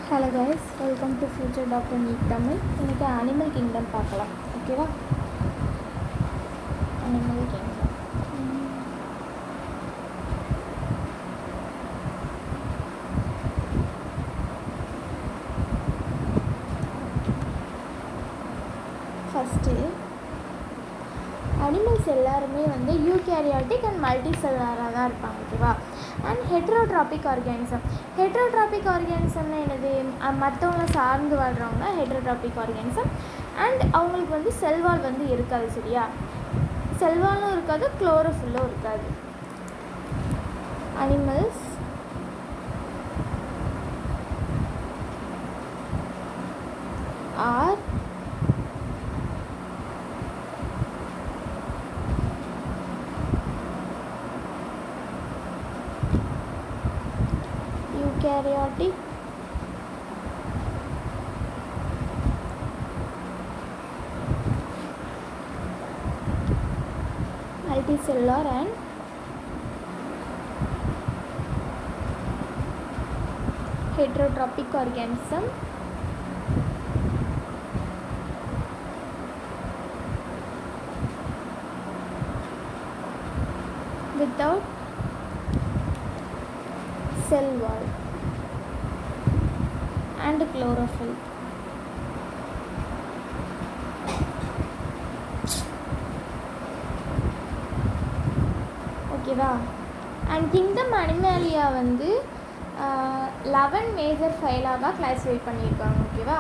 Hello guys, welcome to future doctor NEET Tamil. இன்றைக்கி animal kingdom பார்க்கலாம். ஓகேவா? அனிமல் கிங்டம் ஃபஸ்ட்டு அனிமல்ஸ் எல்லாருமே வந்து யூகேரியாட்டிக் அண்ட் மல்டி செல்லாராக தான் இருப்பாங்க. ஓகேவா? And heterotrophic organism. ஹெட்ரோட்ராபிக் ஆர்கானிசம்னா என்னது? மற்றவங்கள சார்ந்து வாழ்கிறவங்க ஹெட்ரோட்ராபிக் ஆர்கானிசம். அண்ட் அவங்களுக்கு வந்து செல்வால் வந்து இருக்காது. சரியா? செல்வாலும் இருக்காது, குளோரோஃபில்லும் இருக்காது. Animals are eukaryotic multicellular and heterotrophic organism without cell wall and chlorophyll. ஓகேவா? அண்ட் கிங்டம் அனிமேலியா வந்து 11 மேஜர் ஃபைலாக கிளாஸிஃபை பண்ணியிருக்காங்க. ஓகேவா?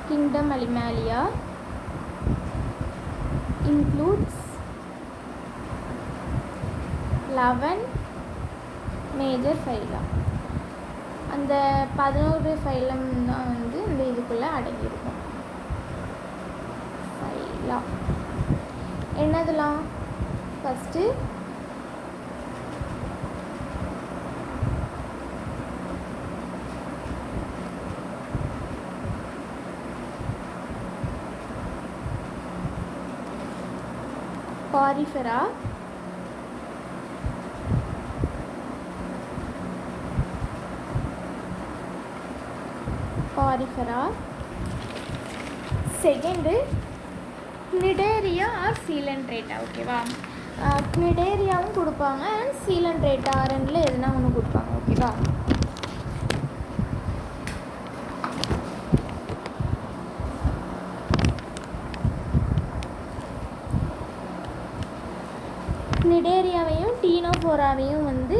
Kingdom Animalia includes 11 major phyla. அந்த 11 ஃபைலம் தான் வந்து இந்த இதுக்குள்ளே அடங்கியிருக்கும். ஃபைலா என்னதெல்லாம்? First Porifera, second Cnidaria or Coelenterata. ஓகேவா? Cnidariaவும் கொடுப்பாங்க அண்ட் Coelenterata ரெண்டில் எதுனா ஒன்று கொடுப்பாங்க. ஓகேவா? Cnidaria-வையும் டீனோஃபோராவையும் வந்து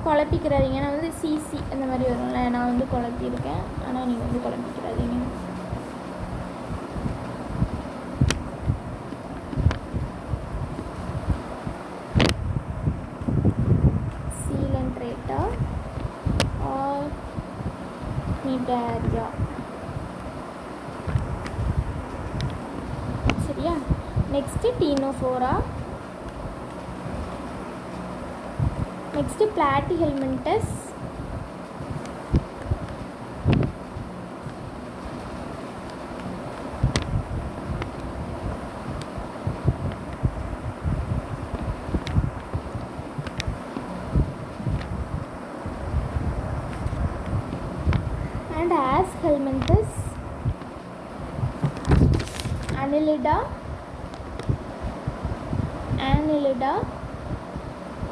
குழப்பிக்கிறாதீங்க. நான் வந்து சிசி அந்த மாதிரி வரும்ல, நான் வந்து குழப்பியிருக்கேன். ஆனால் நீங்கள் வந்து குழப்பிக்கிறாதீங்க. Coelenterata or Cnidaria. சரியா? Next Ctenophora. Next Platyhelminthes, and Aschelminthes, Annelida,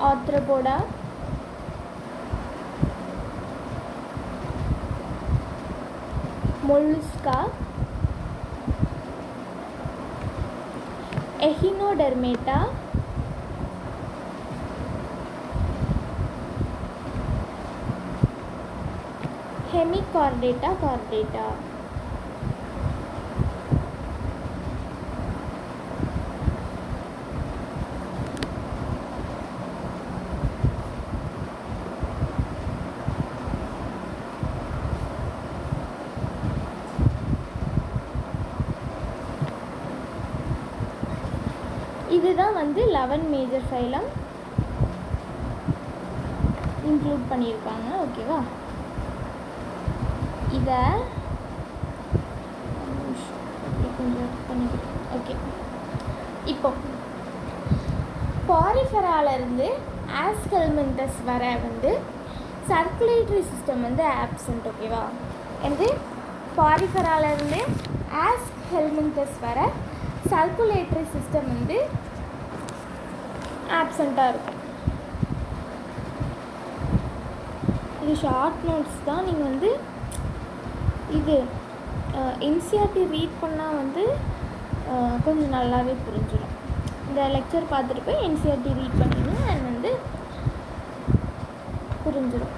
Arthropoda, Mollusca, Echinodermata, Hemichordata, chordata. இதுதான் வந்து 11 மேஜர் ஃபைலம் இன்க்ளூட் பண்ணியிருக்காங்க. ஓகேவா? இதை பண்ணிக்கிறேன். ஓகே, இப்போ பாரிஃபெராலேருந்து ஆஸ்கெல்மெண்டஸ் வர வந்து சர்க்குலேட்டரி சிஸ்டம் வந்து ஆப்சண்ட். ஓகேவா, வந்து பாரிஃபெராலேருந்து ஆஸ்கெல்மெண்டஸ் வர சர்க்குலேட்டரி சிஸ்டம் வந்து ஆப்சண்ட்டாக இருக்கும். இது ஷார்ட் நோட்ஸ் தான். நீங்கள் வந்து இது என்சிஆர்டி ரீட் பண்ணால் வந்து கொஞ்சம் நல்லாவே புரிஞ்சிடும். இந்த லெக்சர் பார்த்துட்டு போய் என்சிஆர்டி ரீட் பண்ணிங்க அண்ட் வந்து புரிஞ்சிடும்.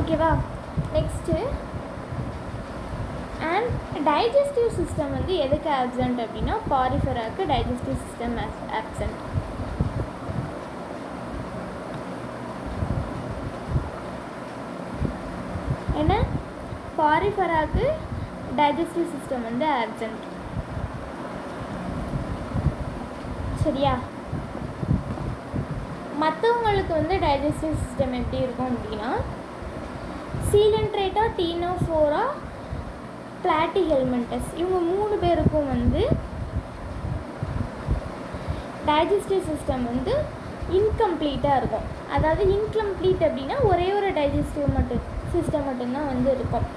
ஓகேவா, நெக்ஸ்ட்டு அண்ட் டைஜஸ்டிவ் சிஸ்டம் வந்து எதுக்கு ஆப்சண்ட் அப்படின்னா பாரிஃபெராக்கு டைஜஸ்டிவ் சிஸ்டம் ஆப்சண்ட். ஏன்னா பாரிஃபெராக்கு டைஜஸ்டிவ் சிஸ்டம் வந்து ஆப்சண்ட். சரியா, மற்றவங்களுக்கு வந்து டைஜஸ்டிவ் சிஸ்டம் எப்படி இருக்கும் அப்படின்னா சீலன்ட்ரேட்டா, டீனோஃபோரா, பிளாட்டிஹெல்மின்தஸ் இவங்க 3 பேருக்கும் வந்து டைஜஸ்டிவ் சிஸ்டம் வந்து இன்கம்ப்ளீட்டாக இருக்கும். அதாவது இன்கம்ப்ளீட் அப்படின்னா ஒரே ஒரு டைஜஸ்டிவ் சிஸ்டம் மட்டும்தான் வந்து இருக்கும்.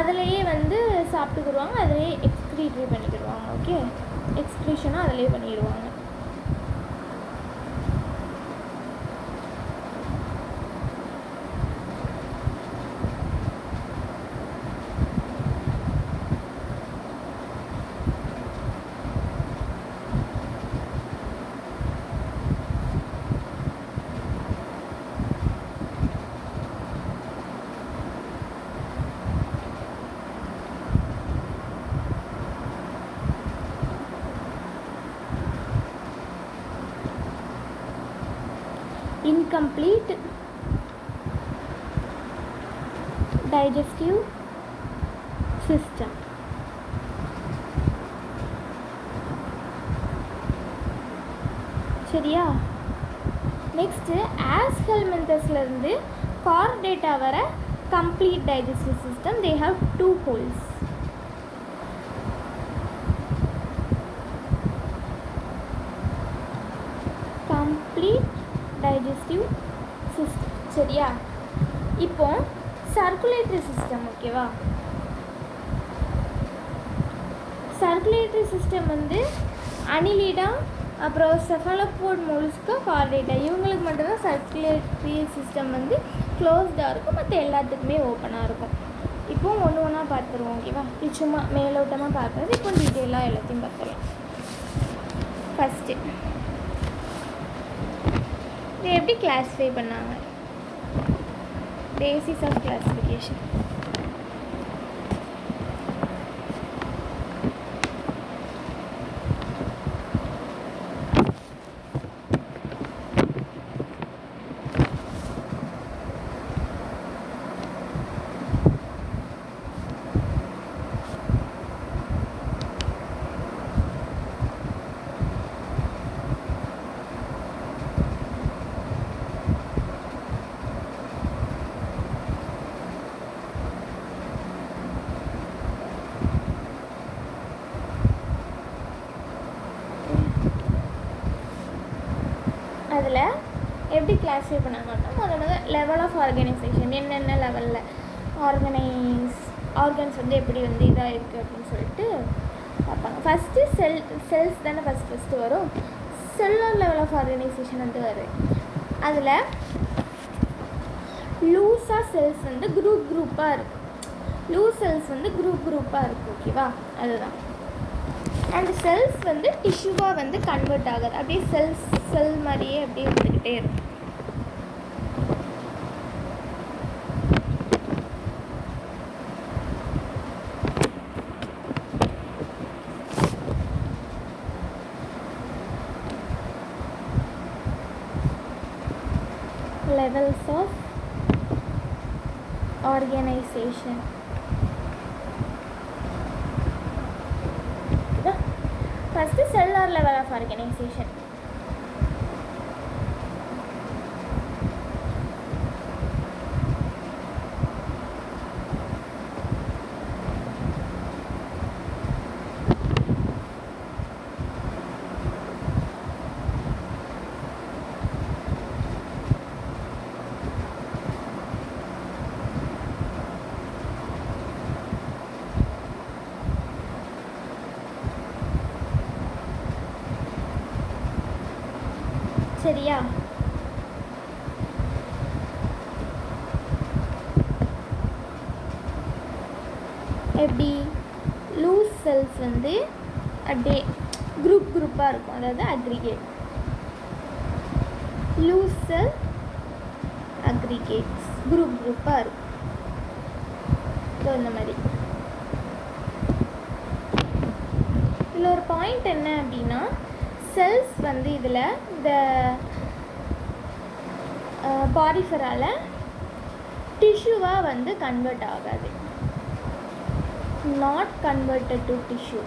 அதிலேயே வந்து சாப்பிட்டுக்கிடுவாங்க, அதிலேயே எக்ஸ்க்ரீட்ரி பண்ணிக்கிடுவாங்க. ஓகே, எக்ஸ்க்ரீஷனாக அதிலேயே பண்ணிடுவாங்க. Incomplete digestive system. சரியா, நெக்ஸ்ட்டு ஆஸ்கெல்மெண்டஸ்லேருந்து கார்டேட்டா வர complete digestive system. They have 2 holes. complete digestive system. சரியா, இப்போ சர்க்குலேட்டரி சிஸ்டம். ஓகேவா, சர்க்குலேட்டரி சிஸ்டம் வந்து அனிலிடா, அப்புறம் செஃபாலோபோட், மொலுஸ்கா, கார்டேட்டா இவங்களுக்கு மட்டும்தான் சர்க்குலேட்டரி சிஸ்டம் வந்து க்ளோஸ்டாக இருக்கும். மற்ற எல்லாத்துக்குமே ஓப்பனாக இருக்கும். இப்போ ஒன்று ஒன்றா பார்த்துருவோம். ஓகேவா, இது சும்மா மேலோட்டமாக பார்க்குறது. இப்போ டீட்டெயிலாக எல்லாத்தையும் பார்த்துடலாம். ஃபஸ்ட்டு இதை எப்படி கிளாஸிஃபை பண்ணாங்க, பேசிஸ் ஆஃப் கிளாஸிஃபிகேஷன். அதில் எப்படி கிளாஸிஃபை பண்ணாங்கன்னா முதல்ல லெவல் ஆஃப் ஆர்கனைசேஷன், என்னென்ன லெவலில் ஆர்கன்ஸ் வந்து எப்படி வந்து இதாக இருக்குது அப்படின்னு சொல்லிட்டு பார்ப்பாங்க. ஃபஸ்ட்டு செல்ஸ் தானே ஃபஸ்ட்டு வரும். செல்லுலர் லெவல் ஆஃப் ஆர்கனைசேஷன் வந்து வரும். அதில் லூஸாக செல்ஸ் வந்து குரூப்பாக இருக்குது. லூஸ் செல்ஸ் வந்து குரூப்பாக இருக்குது. ஓகேவா, அதுதான். அண்ட் செல்ஸ் வந்து டிஷ்யூவாக வந்து கன்வெர்ட் ஆகுது. அப்படியே செல் மாதிரியே அப்படியே வந்துக்கிட்டே இருக்கும். levels of organization. First cellular level of organisation. சரியா? எப்படி லூஸ் செல்ஸ் வந்து அப்படியே குரூப்பாக இருக்கும், அதாவது அக்ரிகேட். லூஸ் செல் அக்ரிகேட்ஸ் குரூப்பாக இருக்கும். ஸோ இந்த மாதிரி இதில் ஒரு பாயிண்ட் என்ன அப்படின்னா, செல்ஸ் வந்து இதில் இந்த பாரிஃபரால டிஷ்யூவாக வந்து கன்வெர்ட் ஆகாது. Not converted to tissue.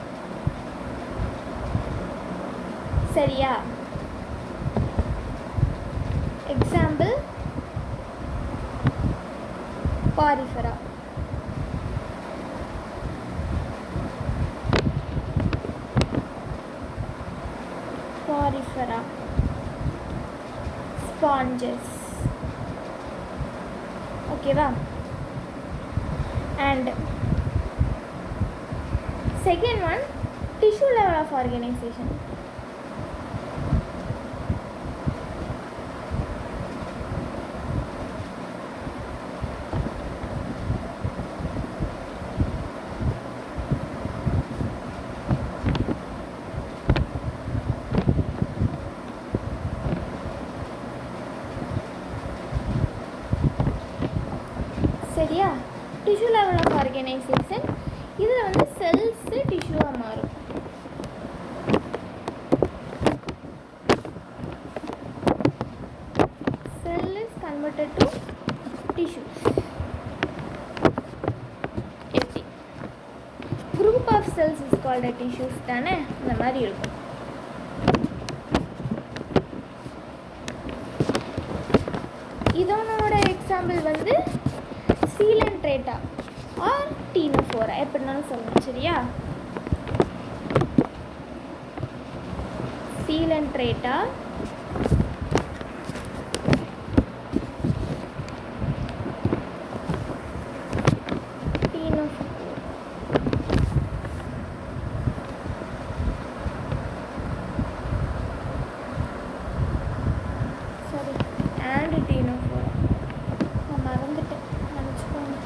சரியா? Example பாரிஃபரா. Porifera, sponges. Okay va? And second one, tissue level of organization. சரியா? டிஷ்யூ லெவல் ஆஃப் ஆர்கனைசேஷன் இதில் வந்து செல்ஸு டிஷ்யூவாக மாறும். Cell is converted to tissues. எப்படி? Group of cells is called tissues தானே, இந்த மாதிரி இருக்கும். இதனோட எக்ஸாம்பிள் வந்து சீலன்ட்ரேட்டா ஆர் டீனோஃபோரா, எப்படினாலும் சொல்லணும். சரியா? Coelenterata, Ctenophora. சரி, அண்ட் டீனோஃபோரா நான் மறந்துட்டேன், நினச்சிக்கோங்க.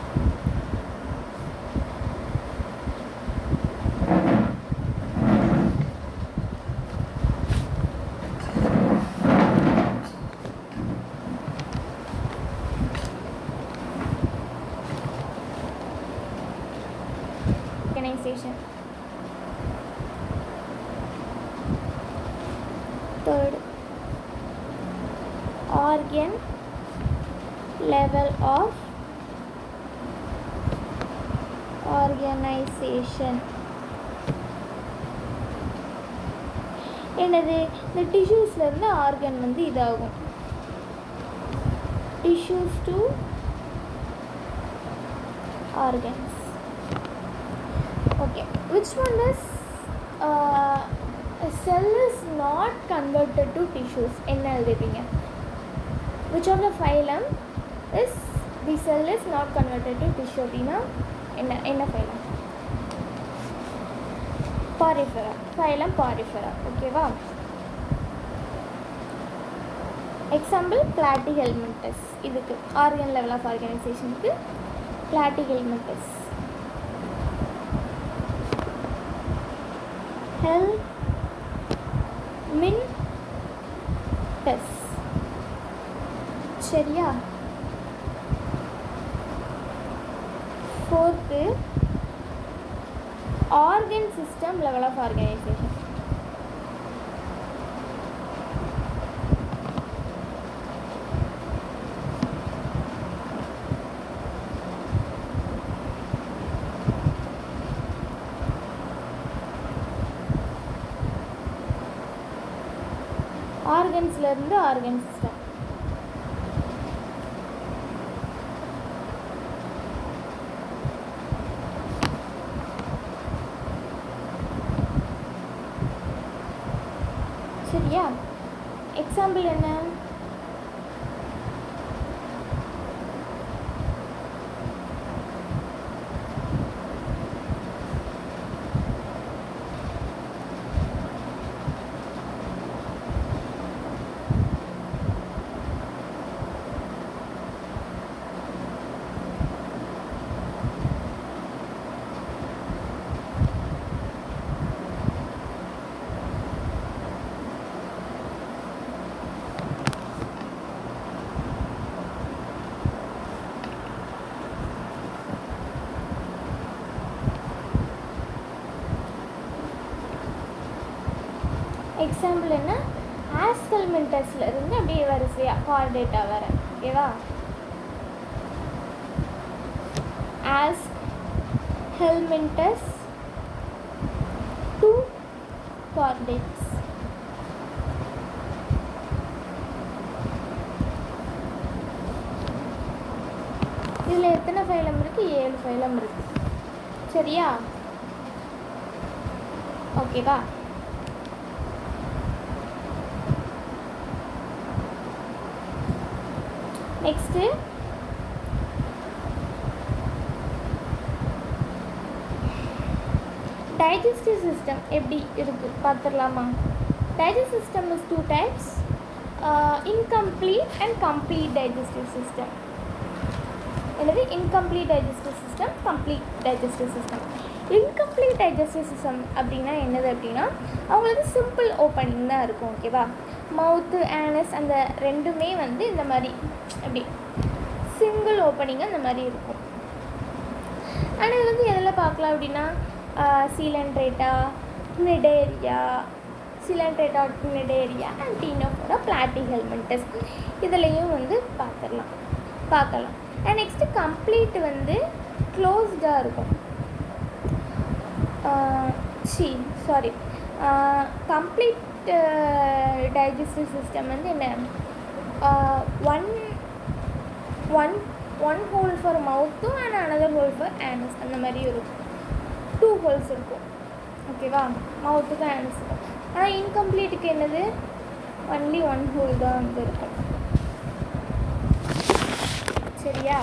Organization. Third, organ level of organization. என்னது? இந்த டிஷ்யூஸ்லேருந்து ஆர்கன் வந்து இதாகும். Tissues to organs. Okay, which one is a cell is not converted to tissues? என்ன எழுதுவீங்க? Which of the phylum is the cell is not converted to tissue அப்படின்னா என்ன phylum? Porifera. Phylum Porifera. ஓகேவா? Example Platyhelminthes. இதுக்கு organ level of ஆர்கனைசேஷனுக்கு Platyhelminthes. Helminthes. சரியா? Fourth, organ system level of organization. ஆர்கன்ஸ்லேருந்து organ system. சரியா? Example என்ன? Example என்ன? ஆஸ்கல்மெண்டஸ்ல இருந்து அப்படியே வரிசையாக கார்டேட்டா வர. ஓகேவா? Aschelminthes to chordates. இதில் எத்தனை ஃபைலம் இருக்குது? 7 ஃபைலம் இருக்குது. சரியா? ஓகேவா? நெக்ஸ்ட்டு டைஜஸ்டிவ் சிஸ்டம் எப்படி இருக்குது பார்த்துடலாமா? Digestive system is 2 types, incomplete and complete digestive system. என்னது? incomplete digestive system, complete digestive system. incomplete digestive system அப்படின்னா என்னது அப்படின்னா அவங்களுக்கு சிம்பிள் ஓப்பனிங் தான் இருக்கும். ஓகேவா? மவுத்து, ஆனஸ் அந்த ரெண்டுமே வந்து இந்த மாதிரி அப்படி சிங்கிள் ஓப்பனிங் அந்த மாதிரி இருக்கும். ஆனால் இது வந்து எதில் பார்க்கலாம் அப்படின்னா சீலன்ட்ரேட்டா, நிடேரியா, சிலன்ட்ரேட்டா, நிடேரியா அண்ட் டீனோஃபோரா, பிளாட்டிஹெல்மின்தஸ் இதுலேயும் வந்து பார்க்கலாம். அண்ட் நெக்ஸ்ட்டு கம்ப்ளீட் வந்து க்ளோஸ்டாக இருக்கும். கம்ப்ளீட் டைஜஸ்டிவ் சிஸ்டம் வந்து என்ன? ஒன் ஹோல் ஃபார் மவுத்தும் and another hole for anus அந்த மாதிரி இருக்கும். 2 ஹோல்ஸ் இருக்கும். ஓகேவா? மவுத்துக்கும் ஆனஸுக்கும். ஆனால் இன்கம்ப்ளீட்டுக்கு என்னது? ஒன்லி 1 ஹோல் தான் வந்து இருக்கும். சரியா?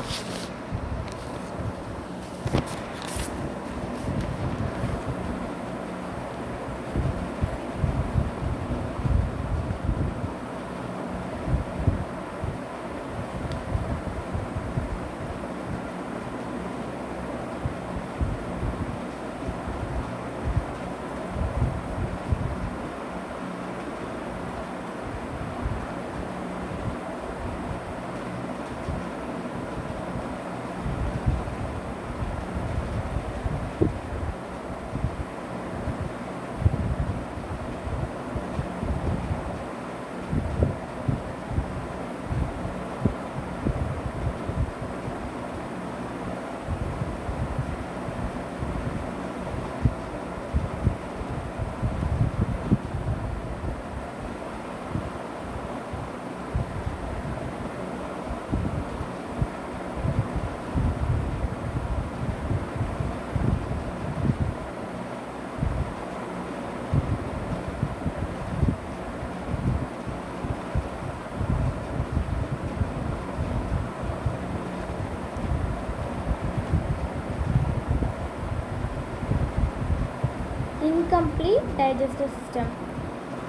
இன்கம்ப்ளீட் டைஜஸ்டிவ் சிஸ்டம்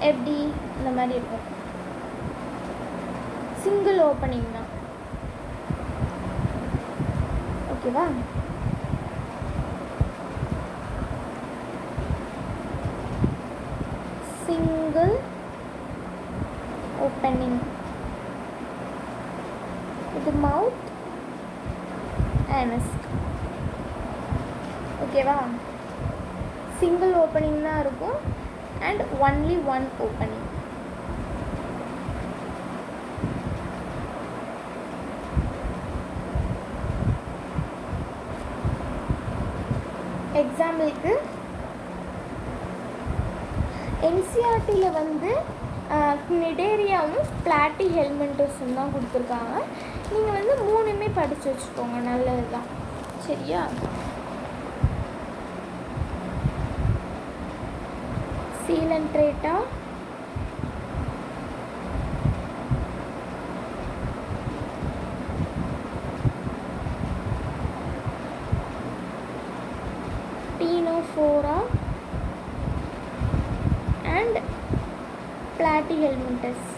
எப்படி இந்த மாதிரி இருக்கும்? சிங்கிள் ஓப்பனிங் தான். ஓகேவா? Single opening. இது மவுத், ஆனஸ். ஓகேவா? சிங்கிள் ஓப்பனிங் தான் இருக்கும் அண்ட் ஒன்லி 1 ஓப்பனிங். எக்ஸாம்பிளுக்கு என்சிஆர்டியில் வந்து கினிடேரியாவும் பிளாட்டி ஹெல்மெண்டஸும் தான் கொடுத்துருக்காங்க. நீங்கள் வந்து 3மே படித்து வச்சுக்கோங்க, நல்லது தான். சரியா? Coelenterata, Ctenophora and Platyhelminthes.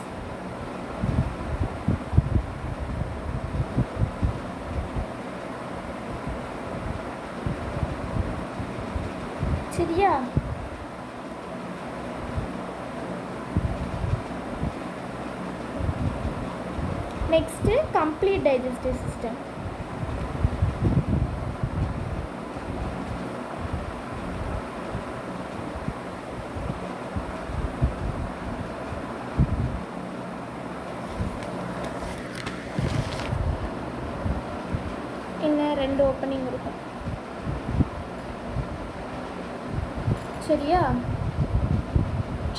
சரியா? Next complete digestive system. என்ன 2 ஓப்பனிங் இருக்கும். சரியா?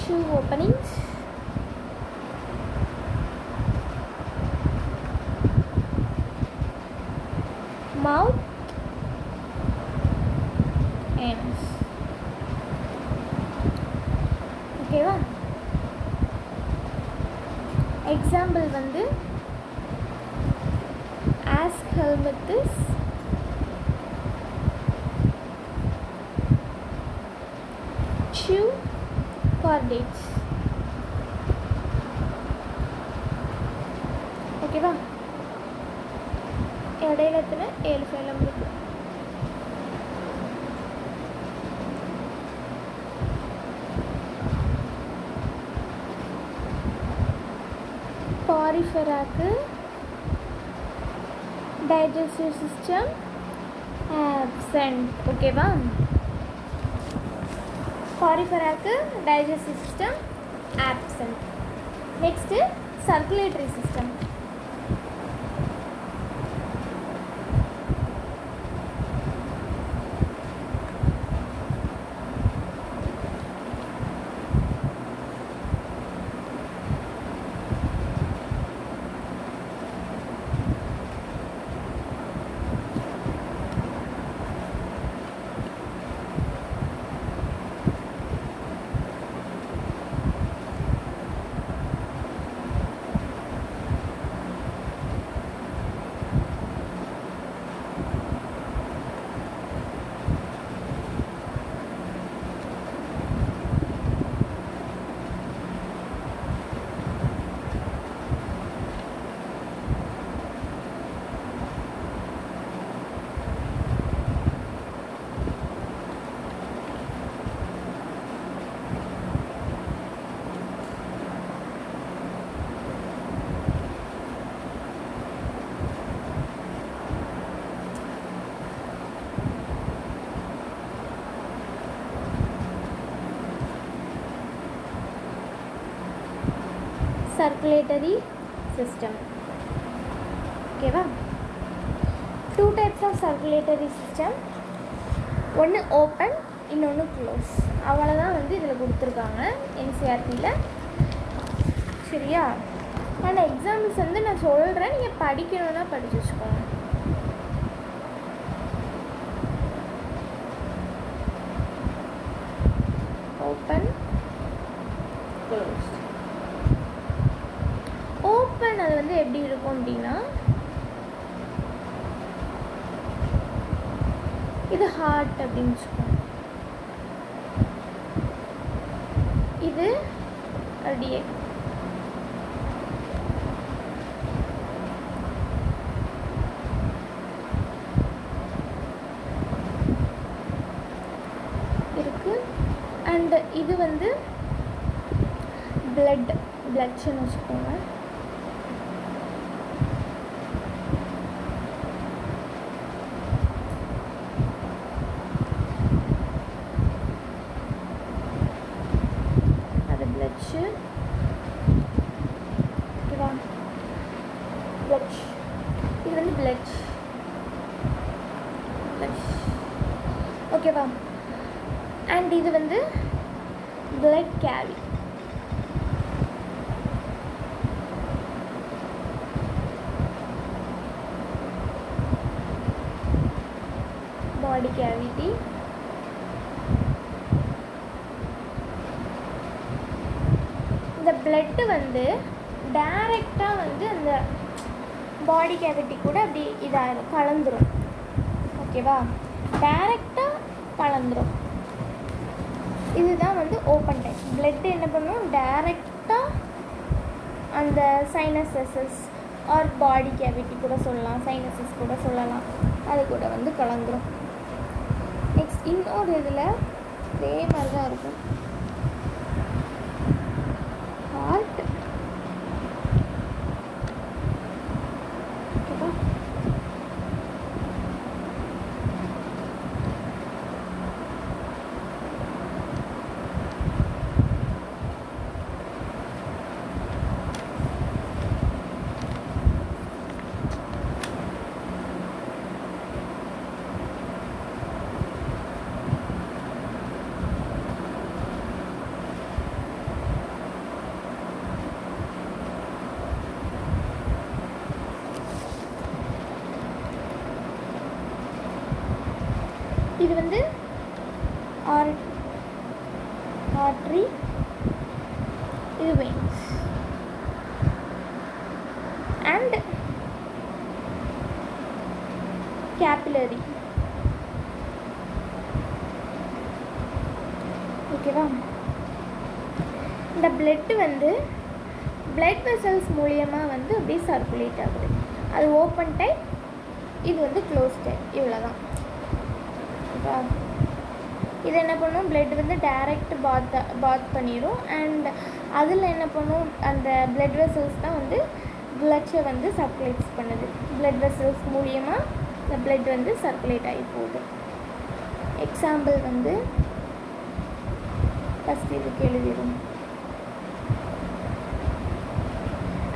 2 ஓப்பனிங்ஸ். Mouth, anus. ஓகேவா? எக்ஸாம்பிள் வந்து Aschelminthes, chew chordates. ஓகேவா? இடையில எத்தனை 7 ஃபைலம் இருக்கு. பாரிஃபெராக்கு digestive system absent. ஓகேவா? பாரிஃபெராக்கு digestive system absent. Next circulatory system. Circulatory system. ஓகேவா? 2 types of circulatory system. ஒன்று ஓப்பன், இன்னொன்று க்ளோஸ். அவ்வளோதான் வந்து இதில் கொடுத்துருக்காங்க என்சிஆர்டியில். சரியா? ஆனால் எக்ஸாம்பிள்ஸ் வந்து நான் சொல்கிறேன், நீங்கள் படிக்கணுன்னா படித்து வச்சுக்கோங்க. Open, close. ஓப்பன் அது வந்து எப்படி இருக்கும் அப்படின்னா, இது ஹார்ட் அப்படின்னு வச்சுக்கோங்க. இது அப்படியே இருக்கு. அண்ட் இது வந்து பிளட்ஸ்ன்னு வச்சுக்கோங்க. ஓகேவா? பிளட், இது வந்து பிளட். ஓகேவா? அண்ட் இது வந்து பிளட் கேரி. பாடி கேவிட்டி. இந்த பிளட்டு வந்து டைரெக்டாக வந்து அந்த பாடி கேவிட்டி கூட அப்படி இதாகிடும், கலந்துரும். ஓகேவா, டைரெக்டாக கலந்துரும். இதுதான் வந்து ஓப்பன் டைப். பிளட்டு என்ன பண்ணும், டைரெக்டாக அந்த சைனஸஸ் ஆர் பாடி கேவிட்டி கூட சொல்லலாம், சைனஸஸ் கூட சொல்லலாம், அது கூட வந்து கலந்துரும். நெக்ஸ்ட் இன்னொரு இதில் இதே மாதிரி தான் இருக்கும். ஹார்ட். ஓகேவா, இது வந்து ஆர்ட்ரி, இது வெயின்ஸ் அண்ட் கேபிலரி. ஓகேவா, இந்த பிளட்டு வந்து பிளட் வெசல்ஸ் மூலியமாக வந்து அப்படியே சர்க்குலேட் ஆகுது. அது ஓப்பன் டைப், இது வந்து க்ளோஸ் டைப். இவ்வளோதான். இது என்ன பண்ணும், பிளட் வந்து டைரக்ட் பாத் பண்ணிடும். அண்ட் அதில் என்ன பண்ணும், அந்த பிளட் வெசல்ஸ் தான் வந்து பிளட்ஸை வந்து சர்க்குலேட்ஸ் பண்ணுது. பிளட் வெசல்ஸ் மூலியமாக இந்த பிளட் வந்து சர்க்குலேட் ஆகி போகுது. எக்ஸாம்பிள் வந்து ஃபஸ்ட் இதுக்கு எழுதிடும்.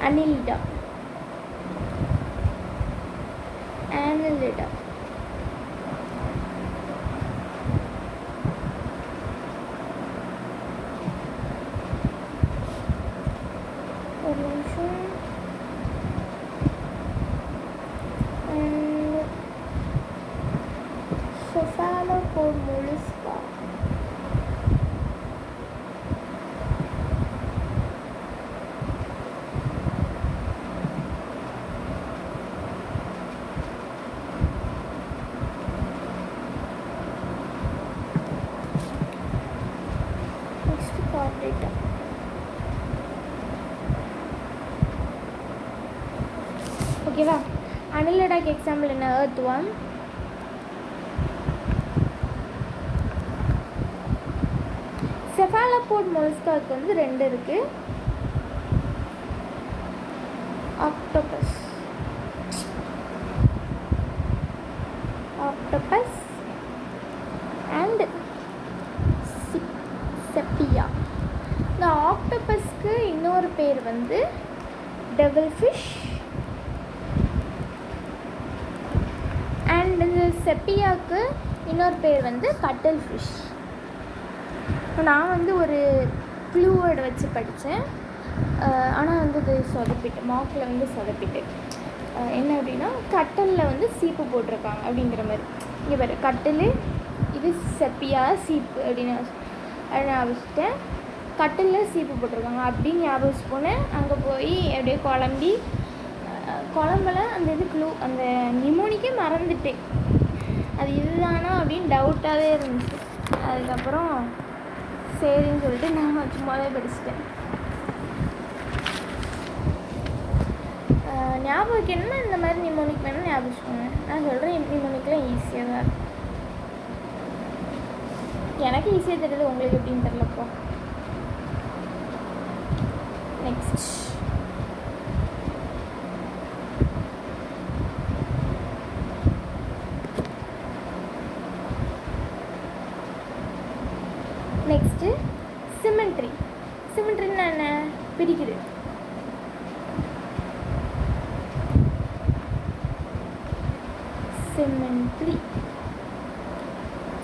அனிலிடா, ஆனலிடா, ஒரு நிமிஷம், cephalopods mollusca. Next chordata. ஓகேவா, அனிலிடாக்கு எக்ஸாம்பிள் என்ன, earthworm. cephalopods molluscaக்கு வந்து 2 இருக்குது. Octopus and செப்பியா. இந்த ஆக்டோபஸ்க்கு இன்னொரு பேர் வந்து டெவில் ஃபிஷ். அண்ட் இந்த செப்பியாவுக்கு இன்னொரு பேர் வந்து கட்டில் ஃபிஷ். நான் வந்து ஒரு க்ளூவேர்டு வச்சு படித்தேன், ஆனால் வந்து இது சொதப்பிட்டு, மார்க்கில் வந்து சொதப்பிட்டு. என்ன அப்படின்னா, கட்டலில் வந்து சீப்பு போட்டிருக்காங்க அப்படிங்கிற மாதிரி. இங்கே பாரு, கட்டில், இது செப்பியா, சீப்பு அப்படின்னு ஞாபகிச்சிட்டேன். கட்டிலில் சீப்பு போட்டிருக்காங்க அப்படின்னு ஞாபகிச்சு போனேன். அங்கே போய் அப்படியே குழம்புல அந்த இது க்ளூ, அந்த நிமோனிக்கே மறந்துட்டேன். அது இதுதானா அப்படின்னு டவுட்டாகவே இருந்துச்சு. அதுக்கப்புறம் சரின்னு சொல்லிட்டு நான் சும்மாவே படிச்சுட்டேன். ஞாபகம் வைக்கணும்னா இந்த மாதிரி நிமோனிக் வேணும் ஞாபகிச்சுக்கோங்க. நான் சொல்கிறேன், நிமோனிக்லாம் ஈஸியாக தான் இருக்கும். எனக்கு ஈஸியாக தெரியுது, உங்களுக்கு எப்படின்னு தெரியலப்போ. Next symmetry. சிமெண்ட்ரின்னா என்ன, பிரிக்குது.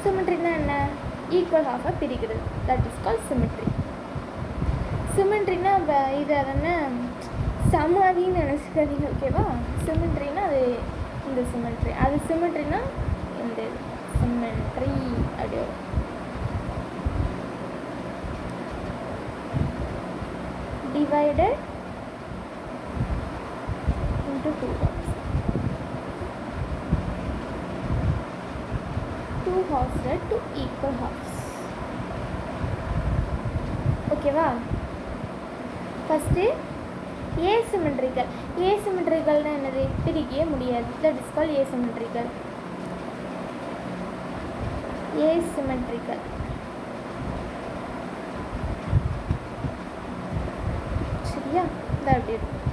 சிமெண்ட்ரின்னா என்ன, ஈக்குவல் ஹாஃபாக பிரிக்கிறது. That is call symmetry. சிமெண்ட்ரின்னா இது அதென்ன சமாதின்னு நினச்சிக்காதீங்க, ஓகேவா. சிமெண்ட்ரின்னா அது இந்த சிமெண்ட்ரி, அது சிமெண்ட்ரின்னா இந்த asymmetry அப்படி வரும். Divided into two halves. Two halves are two equal halves. ஓகேவா? First asymmetrical. asymmetricalனா என்னது? பிரிக்கவே முடியாது. That is called asymmetrical. asymmetrical. சரியா? இது அப்படி இருக்கும்.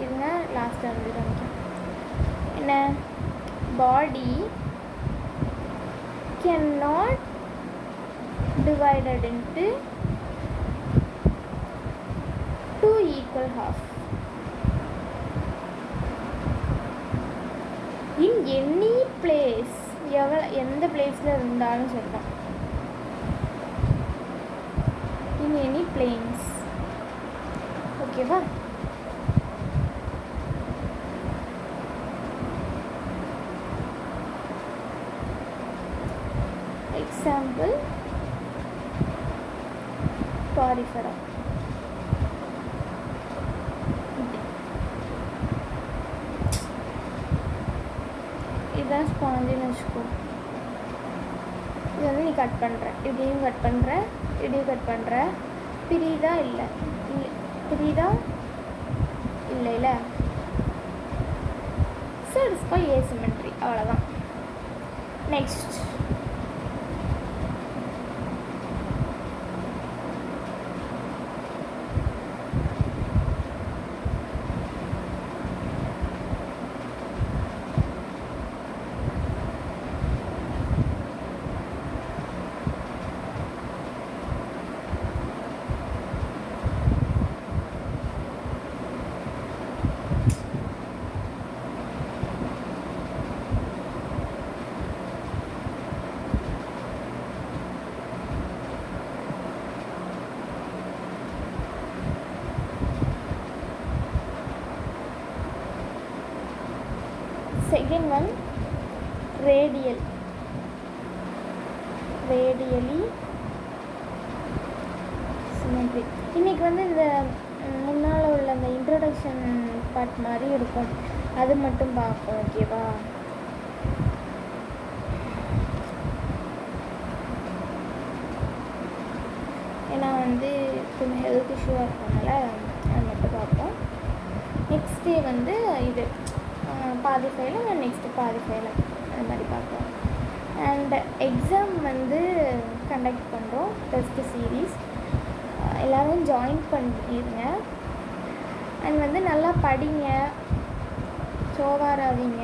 இதுங்க லாஸ்ட்டாக வந்து காமிக்கும். என்ன? பாடி cannot divided into two equal halves in any place. எந்த பிளேஸில் இருந்தாலும் சொல்லலாம். in any planes. ஓகேவா? Example porifera. இதுதான் ஸ்பாஞ்சுன்னு வச்சுக்கோ. இது வந்து நீ கட் பண்ணுற, இப்படியும் கட் பண்ணுற, இப்படியும் கட் பண்ணுற. பிரியுதா? இல்லை. பிரியுதா? இல்லை இல்லை. So it's called asymmetry. அவ்வளோதான். Next second one, radially symmetry. இன்னைக்கு வந்து இந்த முன்னால் உள்ள அந்த இன்ட்ரோடக்ஷன் பார்ட் மாதிரி இருக்கும், அது மட்டும் பார்ப்போம். ஓகேவா? ஏன்னா வந்து கொஞ்சம் ஹெல்த் இஷ்யூவாக இருக்கனால அது மட்டும் பார்ப்போம். நெக்ஸ்ட் டே வந்து இது பாதி ஃபைல, நெக்ஸ்ட்டு பாதி ஃபைல, அது மாதிரி பார்ப்போம். அண்ட் எக்ஸாம் வந்து கண்டக்ட் பண்ணுறோம், டெஸ்ட் சீரீஸ். எல்லோரும் ஜாயின் பண்ணிடுங்க. அண்ட் வந்து நல்லா படிங்க, சோவாராதீங்க,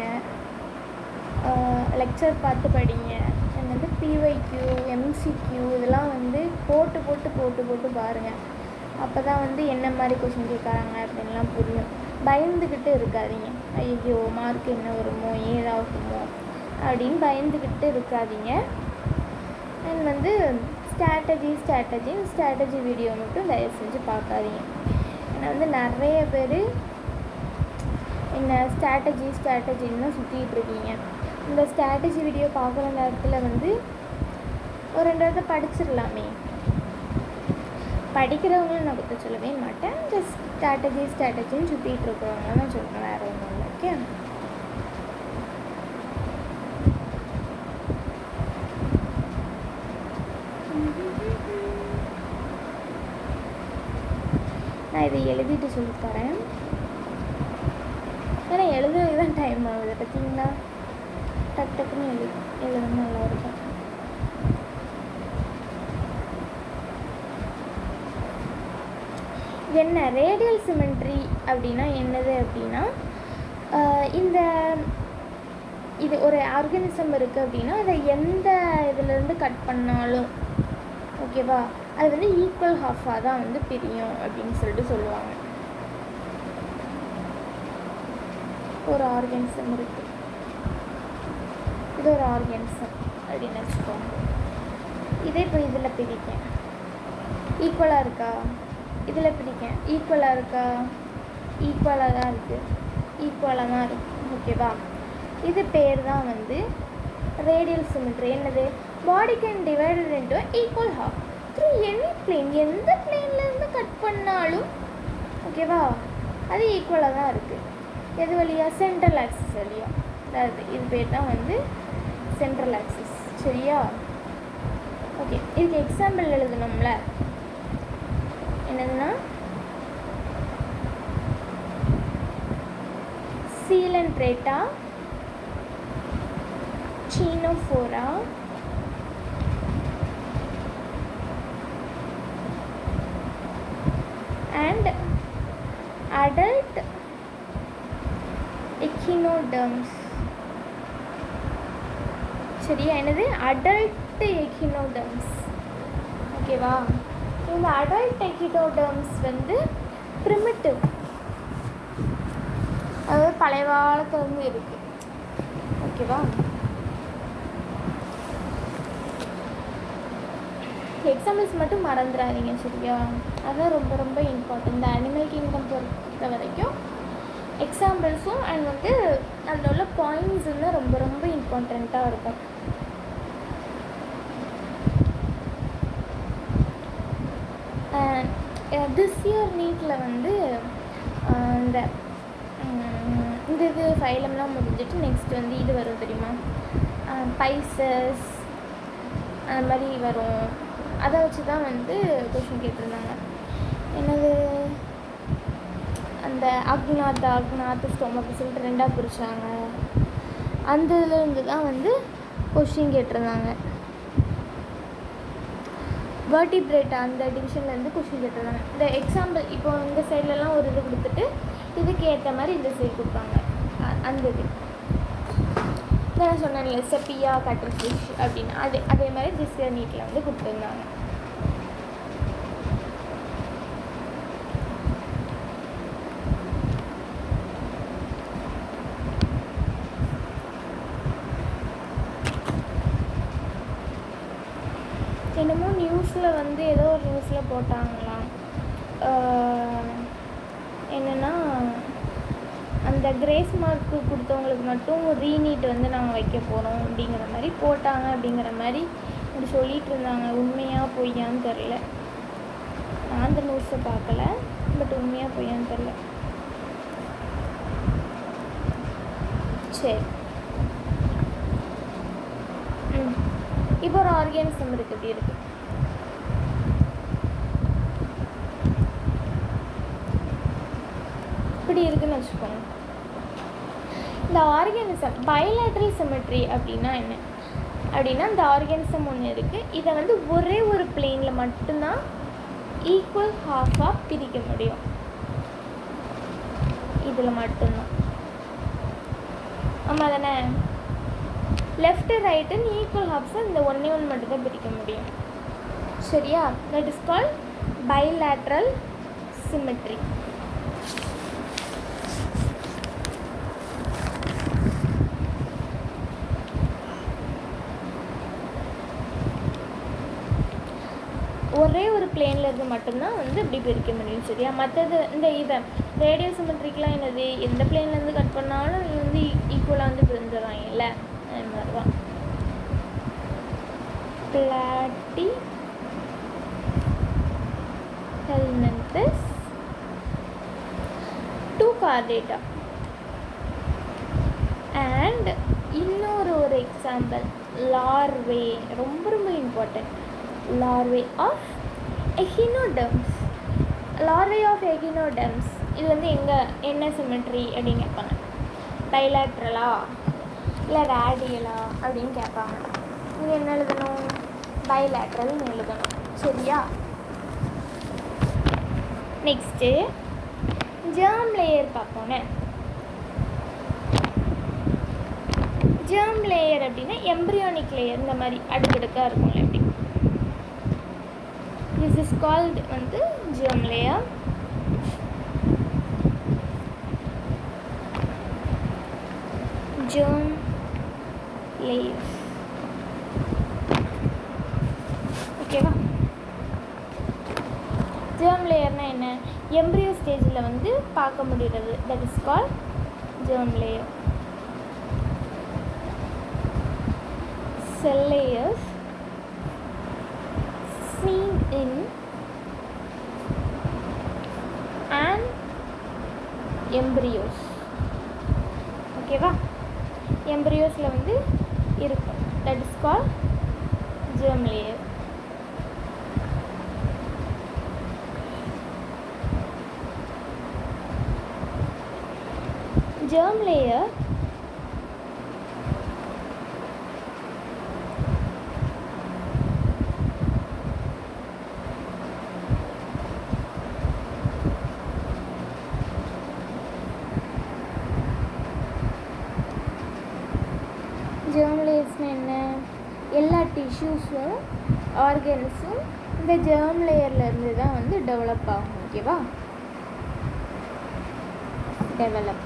லெக்சர் பார்த்து படிங்க. அண்ட் வந்து பிஒய்க்யூ, எம்சிக்யூ இதெல்லாம் வந்து போட்டு போட்டு போட்டு போட்டு பாருங்கள். அப்போ தான் வந்து என்ன மாதிரி கொஷின் கேட்குறாங்க அப்படின்லாம் புரியும். பயந்துக்கிட்டு இருக்காதீங்க, ஐயோ மார்க் என்ன வருமோ ஏதாகுமோ அப்படின்னு பயந்துக்கிட்டு இருக்காதீங்க. அண்ட் வந்து ஸ்ட்ராட்டஜி வீடியோ மட்டும் தயவு செஞ்சு பார்க்காதீங்க. ஏன்னா வந்து நிறைய பேர் என்ன ஸ்ட்ராட்டஜின்னு தான் சுற்றிக்கிட்டு இருக்கீங்க. இந்த ஸ்ட்ராட்டஜி வீடியோ பார்க்குற நேரத்தில் வந்து ஒரு 2 இடத்த படிச்சிடலாமே. படிக்கிறவங்களும் நான் பற்றி சொல்லவே மாட்டேன். ஜஸ்ட் ஸ்ட்ராட்டஜின்னு சுற்றிட்டு இருக்கிறவங்க தான் சொல்கிறேன், வேறு ஒன்றும் இல்லை. ஓகே? நான் இதை எழுதிட்டு சொல்லித்தரேன். ஏன்னா எழுதுறது தான் டைம் ஆகுது பார்த்தீங்களா? டக்குன்னு எழுதணும், நல்லாயிருக்கும். என்ன ரேடியல் சிமெட்ரி அப்படின்னா என்னது அப்படின்னா, இந்த இது ஒரு ஆர்கானிசம் இருக்குது அப்படின்னா அதை எந்த இதிலேருந்து கட் பண்ணாலும் ஓகேவா, அது வந்து ஈக்குவல் ஹாஃபாக தான் வந்து பிரியும் அப்படின்னு சொல்லிட்டு சொல்லுவாங்க. ஒரு ஆர்கானிசம் இருக்குது, இது ஒரு ஆர்கானிசம் அப்படின்னு வச்சுக்கோங்க. இதே இப்போ இதில் பிரிக்கேன், ஈக்குவலாக இருக்கா? இதில் பிரிக்கேன், ஈக்குவலாக இருக்கா? ஈக்குவலாக தான் இருக்குது, ஓகேவா? இது பேர் தான் வந்து ரேடியல் சிமெட்ரி என்னது, பாடி can divided into equal half through any plane, எந்த பிளேன்லேருந்து கட் பண்ணாலும் ஓகேவா அது ஈக்குவலாக தான் இருக்குது. எது வழியா, சென்ட்ரல் ஆக்சிஸ் வழியா. அதாவது இது பேர் தான் வந்து சென்ட்ரல் ஆக்சிஸ். சரியா? ஓகே, இதுக்கு எக்ஸாம்பிள் எழுதணும்ல. என்னதுன்னா சீலன்ட்ரேட்டா, சீனோஃபோரா, and adult echinoderms. சரியா? என்னது, அடல்ட் எக்கினோடர்ம்ஸ். ஓகேவா? இந்த அடல்ட் எக்கினோடர்ம்ஸ் வந்து ப்ரிமிட்டிவ், அதாவது பழைய காலத்துலேருந்து இருக்குது. ஓகேவா? எக்ஸாம்பிள்ஸ் மட்டும் மறந்துடாதீங்க. சரியா? அதுதான் ரொம்ப ரொம்ப இம்பார்ட்டன்ட். இந்த அனிமல் கிங்டம் பொறுத்த வரைக்கும் எக்ஸாம்பிள்ஸும் அண்ட் வந்து அதில் உள்ள பாயிண்ட்ஸ் வந்து ரொம்ப ரொம்ப இம்பார்ட்டண்ட்டாக இருக்கும். திஸ் இயர் நீட்டில் வந்து இந்த இது ஃபைலம்லாம் முடிஞ்சிட்டு நெக்ஸ்ட் வந்து இது வரும் தெரியுமா, பைசஸ் அந்த மாதிரி வரும். அதை வச்சு தான் வந்து கொஷின் கேட்டிருந்தாங்க. என்னது, அந்த அக்னாத் ஸ்டோமக் சொல்லிட்டு ரெண்டாக பிரித்தாங்க. அந்த இதுலேருந்து தான் வந்து கொஷின் கேட்டிருந்தாங்க. வெர்டிப்ரேட் அந்த டிவிஷன்லேருந்து கொஷின் கேட்டிருந்தாங்க. இந்த எக்ஸாம்பிள் இப்போ இந்த சைட்லலாம் ஒரு இது கொடுத்துட்டு இதுக்கு ஏற்ற மாதிரி இந்த சைடு கொடுப்பாங்க. அந்த இது நான் சொன்னேன்ல, செப்பியா கட்டர் ஃபிஷ் அப்படின்னு, அதே மாதிரி திஸ் இயர் நீட்டில் வந்து கொடுத்துருந்தாங்க. என்னமோ நியூஸில் வந்து ஏதோ ஒரு நியூஸில் போட்டாங்களாம், என்னென்னா அந்த கிரேஸ் மார்க்கு கொடுத்தவங்களுக்கு மட்டும் ரீநீட் வந்து நாங்கள் வைக்க போகிறோம் அப்படிங்கிற மாதிரி போட்டாங்க. அப்படிங்கிற மாதிரி அப்படி சொல்லிகிட்டு இருந்தாங்க. உண்மையாக பொய்யான்னு தெரில. நான் அந்த நியூஸை பார்க்கல, பட் உண்மையாக பொய்யான்னு தெரில. சரி, இப்போ ஒரு ஆர்கானிசம் இருக்குது. இப்படி இருக்குது. இப்படி இருக்குன்னு வச்சுக்கோங்க. இந்த ஆர்கானிசம் பைலேட்ரல் சிமெட்ரி அப்படின்னா என்ன அப்படின்னா, இந்த ஆர்கானிசம் ஒன்று இருக்குது. இதை வந்து ஒரே ஒரு பிளேனில் மட்டும்தான் ஈக்குவல் ஹாஃபாக பிரிக்க முடியும். இதில் மட்டும்தான். ஆமாம் தானே? லெஃப்ட் ரைட்டுன்னு ஈக்குவல் ஹாஃப்ஸை இந்த ஒன்றே ஒன்று மட்டும்தான் பிரிக்க முடியும். சரியா? That is called bilateral symmetry. ஒரே ஒரு பிளேனில் இருந்து மட்டும்தான் வந்து இப்படி பிரிக்க முடியும். சரியா? மற்றது இந்த இதை ரேடியல் சிமெட்ரிக்கெலாம் என்னது, எந்த பிளேன்லேருந்து கட் பண்ணாலும் இது வந்து ஈக்குவலாக வந்து பிரிஞ்சிடறாங்க இல்லை, அது மாதிரி தான். பிளாட்டி ஹெல்மென்தஸ் டூ கார்டேட்டா. அண்ட் இன்னொரு எக்ஸாம்பிள் லார்வே, ரொம்ப ரொம்ப important. larvae of echinoderms. larvae of echinoderms இது வந்து என்ன சிமெட்ரி அப்படின்னு கேட்பாங்க. பைலேட்ரலா இல்லை ரேடியலா அப்படின்னு கேட்பாங்க. இங்கே என்ன எழுதணும், பைலேட்ரல்னு எழுதணும். சரியா? நெக்ஸ்ட்டு ஜெர்ம் லேயர் பார்ப்போன்னே. ஜெர்ம் லேயர் அப்படின்னா எம்ப்ரியானிக் லேயர், இந்த மாதிரி அடுக்கடுக்காக இருக்கும்ல. எப்படி this is called வந்து germ layer. germ layer. ஓகேவா? germ layerனா என்ன, எம்ப்ரியோ ஸ்டேஜில் வந்து பார்க்க முடிகிறது. that is called germ layer. cell layers seen in an embryos. ஓகேவா, எம்ப்ரியோஸில் வந்து இருக்கும். That is call germ layer. germ layer germ layers என்ன, எல்லா டிஷ்யூஸும் ஆர்கன்ஸும் இந்த germ லேயர்லேருந்து தான் வந்து டெவலப் ஆகும். ஓகேவா, டெவலப்.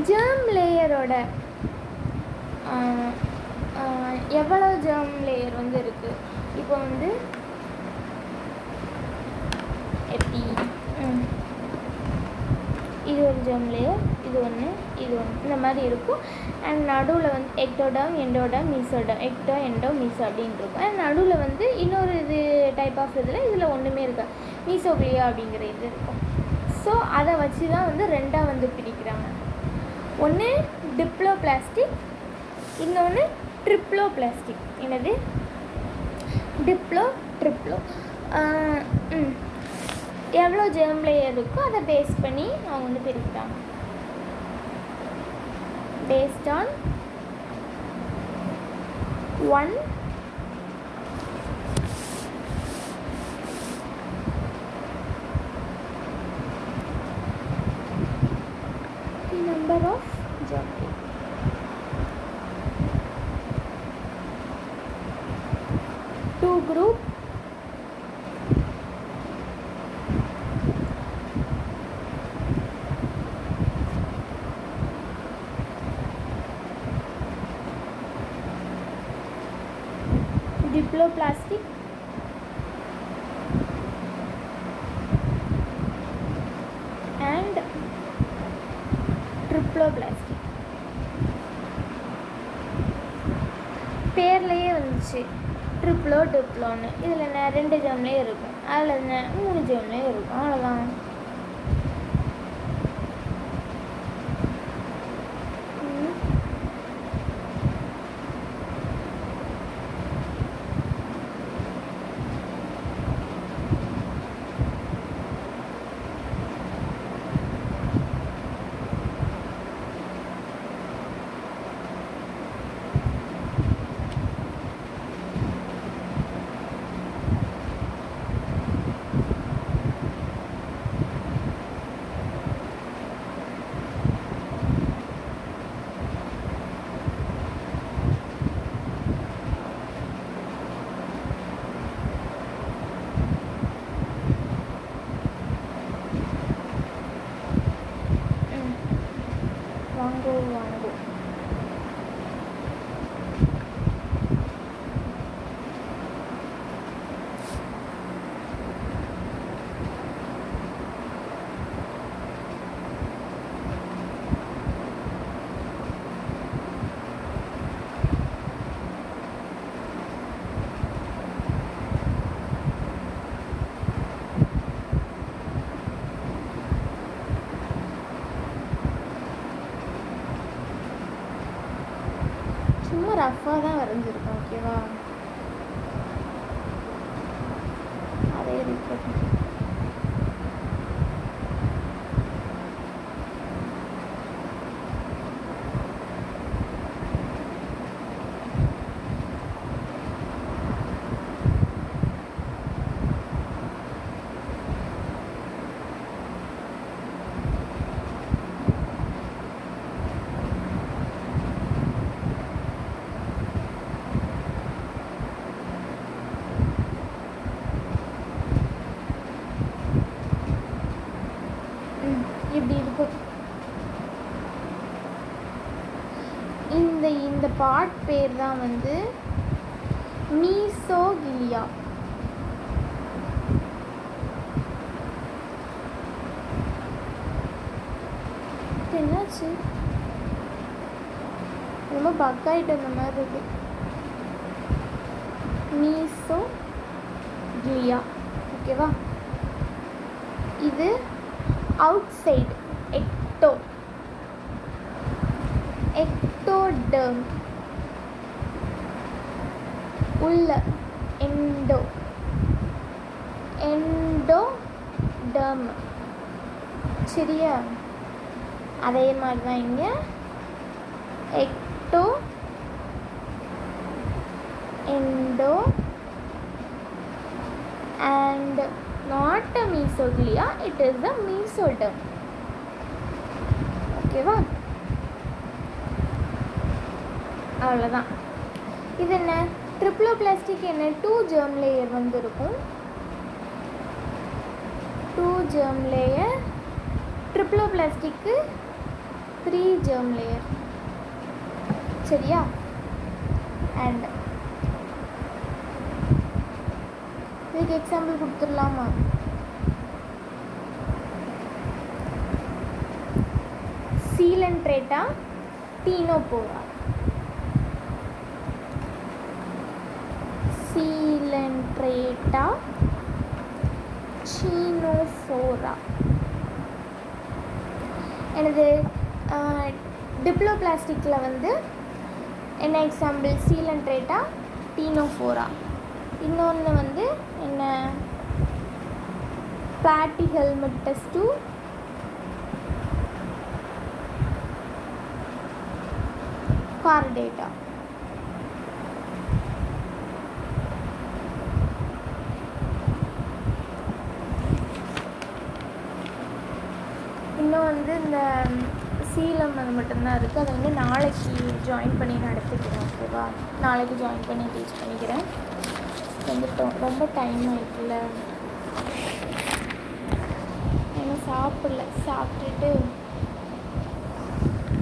germ லேயரோட எவ்வளோ germ லேயர் வந்து இருக்குது. இப்போ வந்து எப்படி இது ஒரு germ லேயர், இது ஒன்று, இது ஒன்று, இந்த மாதிரி இருக்கும். அண்ட் நடுவில் வந்து ectoderm, endoderm, mesoderm, ecto endo meso அப்படின்ட்டு இருக்கும். அண்ட் நடுவில் வந்து இன்னொரு இது டைப் ஆஃப் இதில் ஒன்றுமே இருக்காது, மீசோக்ளியா அப்படிங்கிற இது இருக்கும். ஸோ அதை வச்சு தான் வந்து ரெண்டாக வந்து பிரிக்கிறாங்க. ஒன்று டிப்ளோபிளாஸ்டிக், இன்னொன்று ட்ரிப்ளோபிளாஸ்டிக். என்னது, டிப்ளோ ட்ரிப்ளோ. எவ்வளோ germ லேயர் இருக்கோ அதை பேஸ் பண்ணி அவங்க வந்து பிரிக்கிறாங்க. Based on 1 number of germ layer. Two group diploplastic and triploblastic. பேர்லேயே வந்துச்சு ட்ரிப்ளோன்னு. இதில் என்ன 2 germ layer இருக்கும், அதில் என்ன 3 germ layer இருக்கும், அவ்வளோதான். வாங்கோ. சும்மா ரஃபாக தான் வரைஞ்சிருக்கோம். ஓகேவா, அதே ரிப்போர்ட். பார்ட் பேர் தான் வந்து மீசோகிலியா. என்னாச்சு? ரொம்ப பக்காயிட்டு அந்த மாதிரி இருக்கு. மீசோகிலியா. ஓகேவா? இது அவுட் சைடு எக்டோடெர்ம், உள்ள எண்டோடெர்ம். சரியா? அதே மாதிரி தான் இங்கே ecto endo and not a mesoglea, it is the mesoderm. ஓகேவா? அவ்வளோதான். இது என்ன ட்ரிப்ளோபிளாஸ்டிக் என்ன 2 germ layer வந்து இருக்கும். 2 germ layer. ட்ரிப்ளோபிளாஸ்டிக்கு 3 germ layer. சரியா? அண்ட் இதுக்கு எக்ஸாம்பிள் கொடுத்துடலாமா? சீலன்ட்ரேட்டா டீனோபோரா. சீலன்ட்ரேட்டா சீனோஃபோரா. எனது டிப்ளோபிளாஸ்டிக்கில் வந்து என்ன எக்ஸாம்பிள்? சீலன்ட்ரேட்டா டீனோஃபோரா. இன்னொன்று வந்து என்ன? Platyhelminthes Chordata. இன்னும் வந்து இந்த சீலம் அது மட்டும்தான் இருக்குது. அதை வந்து நாளைக்கு ஜாயின் பண்ணி நடத்திக்கிறேன். ஓகேவா? நாளைக்கு ஜாயின் பண்ணி டீச் பண்ணிக்கிறேன். வந்துட்டோம். ரொம்ப டைம் ஆகிட்டுல, இன்னும் சாப்பிடல. சாப்பிட்டுட்டு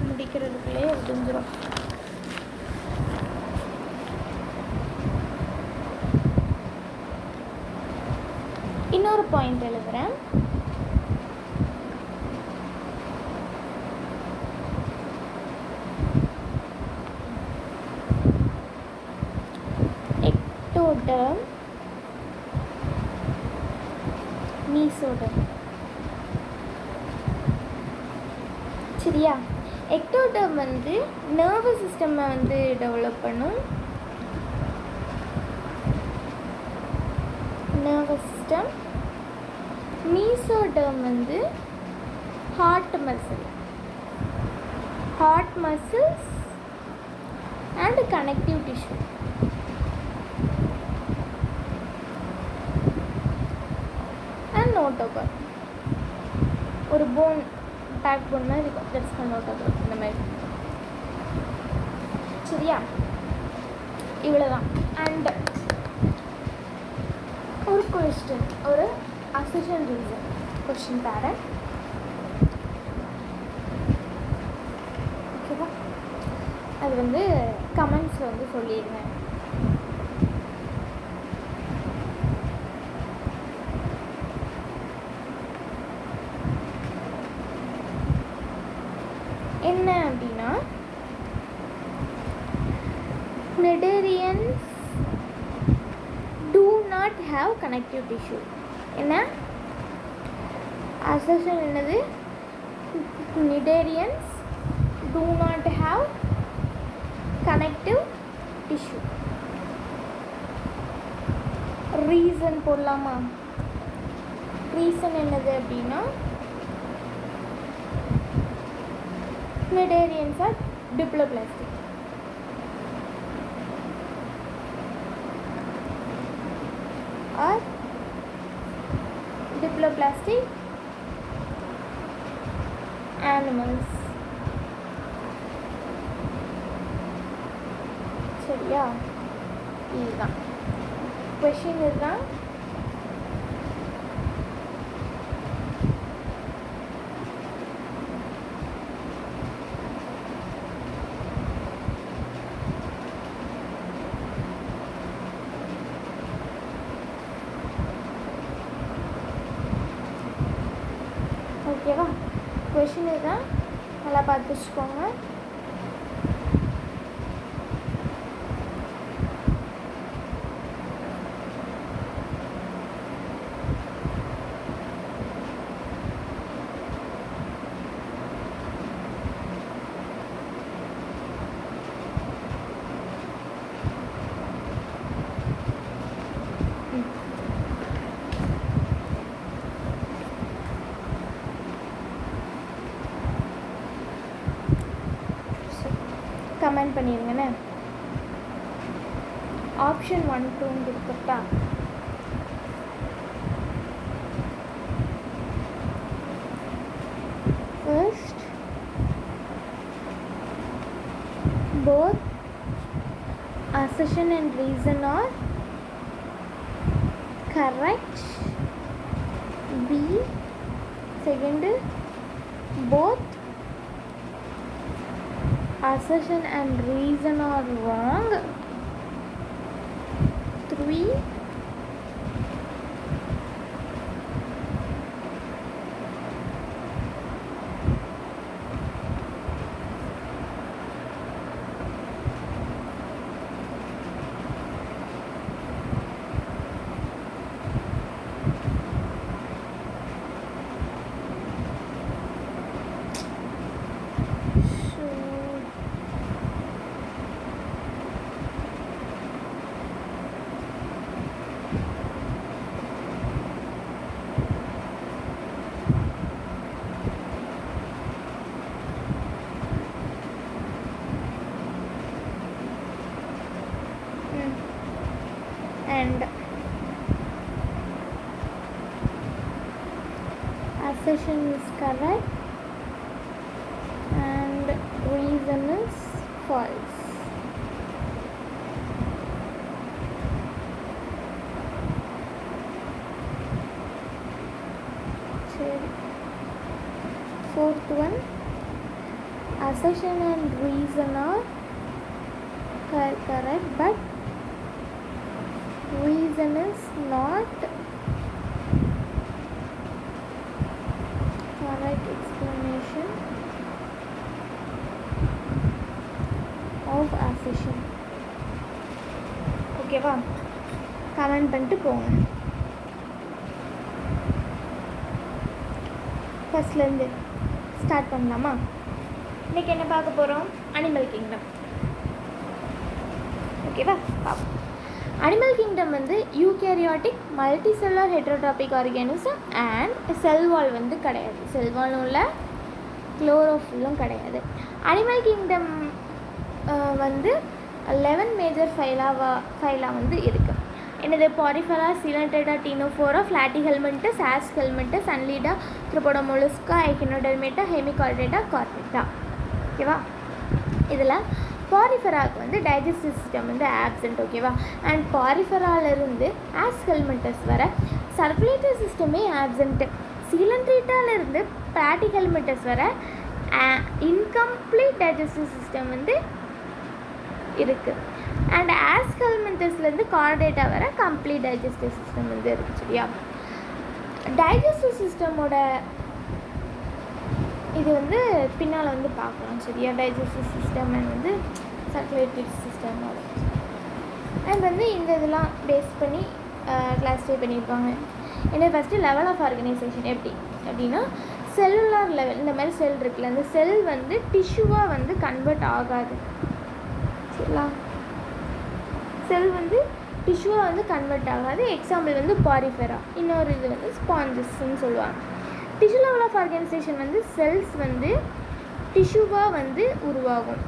முடிக்கிறதுக்குள்ளே முடிஞ்சிடும். இன்னொரு பாயிண்ட் எழுதுகிறேன். எக்டோடெர்ம், மீசோடெர்ம். சரியா? எக்டோடெர்ம் வந்து நர்வஸ் சிஸ்டமை வந்து டெவலப் பண்ணும். Nervous system. மீசோடெர்ம் வந்து heart muscles and connective tissue. And notochord. ஒரு போன், பேக் போன் மாதிரி இருக்கும். That's called notochord. இந்த மாதிரி. சரியா? இவ்வளோதான். அண்ட் ஒரு கொஸ்டின், ஒரு அசர்ஷன் ரீசன் கொஸ்டின் தரேன். ஓகேவா? அது வந்து கமெண்ட்ஸில் வந்து சொல்லிடுங்க. என்ன அப்படின்னா, cnidarians do not have connective tissue. என்ன assertion? என்னது? cnidarians do not have connective tissue. Reason போடலாமா? ரீசன் என்னது அப்படின்னா, cnidarians are diploplastic. Or diploplastic animals. சரியா? இதுதான் கொஷின். இதுதான். கொஷின் இதுதான், நல்லா பார்த்து வச்சுக்கோங்க. கமெண்ட் பண்ணிடுங்கண்ணே. ஆப்ஷன் 1 2 கொடுத்துட்டா. First, both assertion and reason are correct. B, second, both assertion and reason are wrong. 3, and assertion is correct and reason is false. Fourth one, assertion and reason are correct, but reason is not correct explanation of assertion. ஓகேவா? Comment பண்ணிட்டு போங்க. ஃபர்ஸ்ட்லேருந்து start பண்ணலாமா? இன்றைக்கி என்ன பார்க்க போகிறோம்? Animal kingdom. ஓகேவா? பார்ப்போம். அனிமல் கிங்டம் வந்து eukaryotic, multicellular, heterotrophic organism and cell wall வந்து கிடையாது. செல் வாலும் இல்லை, குளோரோஃபில்லும் கிடையாது. அனிமல் கிங்டம் வந்து 11 மேஜர் ஃபைலாக வந்து இருக்குது. என்னது? பாரிஃபெரா, சீலன்ட்ரேட்டா, டீனோஃபோரா, ஃப்ளாட்டி ஹெல்மெண்டஸ், ஆஸ் ஹெல்மெண்டஸ், அன்லீடா, த்ரோபோடோமோலுஸ்கா, எக்கினோடெர்மேட்டா, ஹெமிகார்டேட்டா, கார்பெட்டா. ஓகேவா? இதில் பாரிஃபெராவுக்கு வந்து டைஜஸ்டிவ் சிஸ்டம் வந்து ஆப்சண்ட். ஓகேவா? அண்ட் பாரிஃபெராலிருந்து ஆஸ் ஹெல்மெண்டஸ் வர சர்க்குலேட்டரி சிஸ்டமே ஆப்சண்ட்டு. சீலன்ட்ரேட்டாலிருந்து ஃப்ளாட்டி ஹெல்மெண்டஸ் வர இன்கம்ப்ளீட் டைஜஸ்டிவ் சிஸ்டம் வந்து இருக்குது. அண்ட் ஆஸ் ஹெல்மெண்டஸ்லேருந்து கார்டேட்டா வர கம்ப்ளீட் டைஜஸ்டிவ் சிஸ்டம் வந்து இருக்குது. சரியா? டைஜஸ்டிவ் சிஸ்டமோட இது வந்து பின்னால் வந்து பார்க்கலாம். சரியா? டைஜஸ்டிவ் சிஸ்டம் அண்ட் வந்து சர்க்குலேட்டரி சிஸ்டமோட அண்ட் வந்து இந்த இதெல்லாம் பேஸ் பண்ணி கிளாஸிஃபை பண்ணியிருப்பாங்க. என்ன ஃபஸ்ட்டு லெவல் ஆஃப் ஆர்கனைசேஷன் எப்படி அப்படின்னா, செல்லுலார் லெவல். இந்த மாதிரி செல் இருக்குல்ல, அந்த செல் வந்து டிஷ்யூவாக வந்து கன்வெர்ட் ஆகாது. சரிங்களா? செல் வந்து டிஷ்யூவாக வந்து கன்வெர்ட் ஆகாது. எக்ஸாம்பிள் வந்து பாரிஃபெரா. இன்னொரு இது வந்து ஸ்பாஞ்சஸ்ன்னு சொல்லுவாங்க. டிஷ்யூ லெவல் ஆஃப் ஆர்கனைசேஷன் வந்து செல்ஸ் வந்து டிஷ்யூவாக வந்து உருவாகும்.